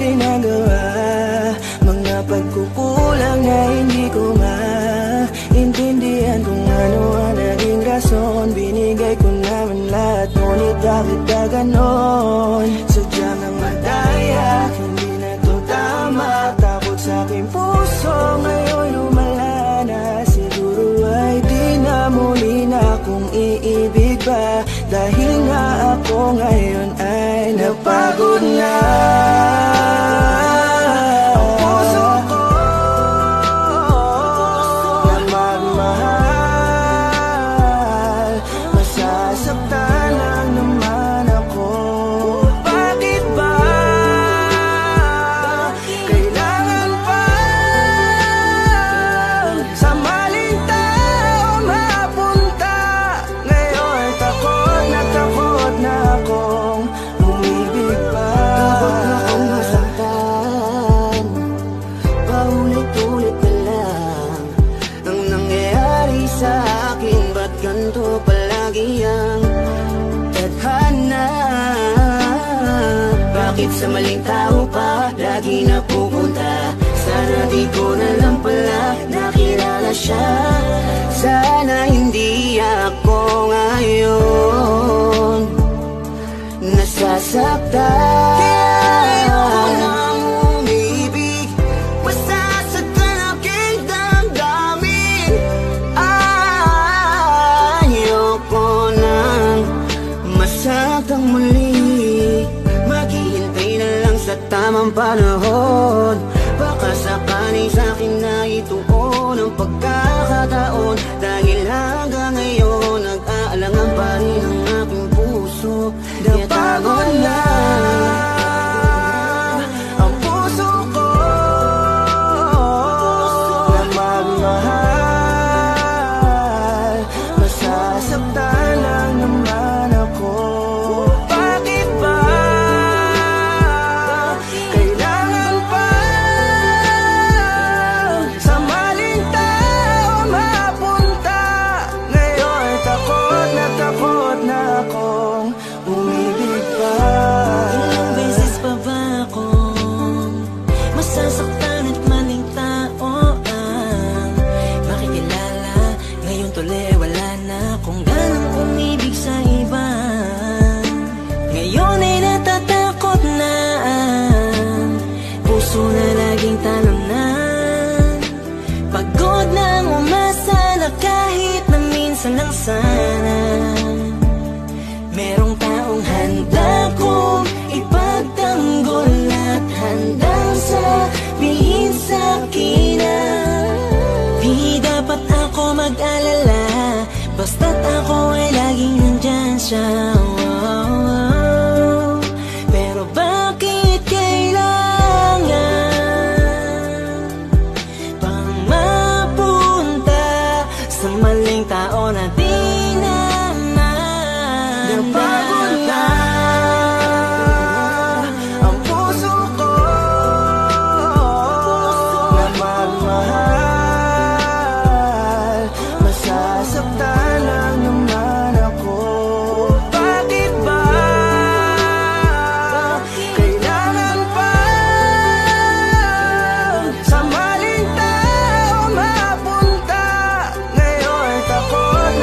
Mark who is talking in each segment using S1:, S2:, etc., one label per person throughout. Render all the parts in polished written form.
S1: ginagawa. Mga pagkukulang na hindi ko maintindihan kung ano ang naging rason. Binigay ko naman lahat, ngunit bakit ka ganon? Sadyang ang madaya, hindi na to tama. Takot sa aking puso, ngayon lumala na. Siguro ay di na muli na akong iibig pa, dahil nga ako ngayon ay napagod na. Ang puso ko na magmahal, masasaktan lang naman ako. Bakit ba kailangan pa sa maling tao mapunta? Ngayon takot na akong umibig pa.
S2: Takot na akong masaktan, paulit-ulit na lang ang nangyayari sa akin. Ba't ganito palagi ang tadhana? Bakit sa maling tao pa lagi napupunta? Sana di ko na lang pala nakilala siya. Sana hindi ako ngayon nasasaktan. Ayoko nang umibig, masasaktan aking damdamin. Ayoko nang masaktan muli, maghihintay na lang sa tamang panahon. Baka sakali sa'kin na ituon ang pagkakataon, dahil hanggang ngayon nag-aalangan pa rin ang aking puso.
S1: Napagod na ang puso ko na magmahal, masasaktan lang naman ako. Bakit ba kailangan pa sa maling tao mapunta? Ngayon takot na akong umibig pa.
S3: Ilang beses pa ba akong masasaktan at maling tao ang makikilala? Ngayon tuloy wala na akong ganang umibig sa iba. Ngayon ay natatakot na ang puso na laging tanong na. Pagod nang umasa na kahit na minsan lang sana merong taong handa kong ipagtanggol at handang sabihin sa'kin na di dapat ako mag-alala, basta't ako ay laging nandyan siya. Pero bakit kailangan pang mapunta sa maling tao na di
S1: Napagod na ang puso ko na magmahal, masasaktan lang naman ako. Bakit ba kailangan pa sa maling tao mapunta? Ngayon takot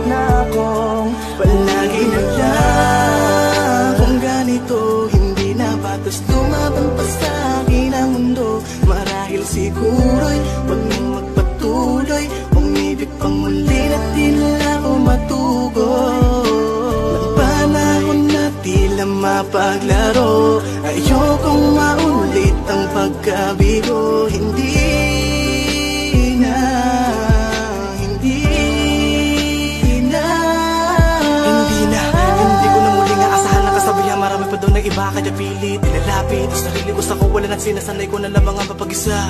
S1: na akong palagi naglang. Kung ganito, hindi na batas lumaban pa sa akin ang mundo. Marahil siguro'y wag nang magpatuloy, umibig pang muli na di na ako matugon. Ng panahon na tila mapaglaro, ayokong maulit ang pagkabigo. Hindi ko na muling aasahan na kasabihan. Marami pa doon na iba, kaya pilit ilalapit ang sarili ko sa kawalan at sinasanay ko na lamang ang mapag-isa.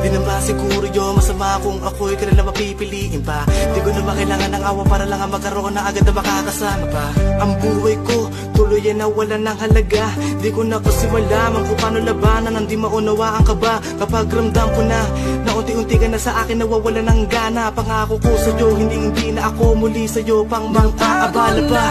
S1: Di naman siguro yun masama kung ako'y kailan mapipiliin pa. Di ko naman kailangan ng awa para lang magkaroon na agad na makakasama pa. Ang buhay ko tuloy ay nawalan ng halaga. Di ko na kasi malaman kung paano labanan ang di maunawaan ka ba. Kapag ramdam ko na unti-unti ka na sa akin nawawalan ng gana. Pangako ko sa'yo hindi na ako muli sa'yo pang mang-aabala pa.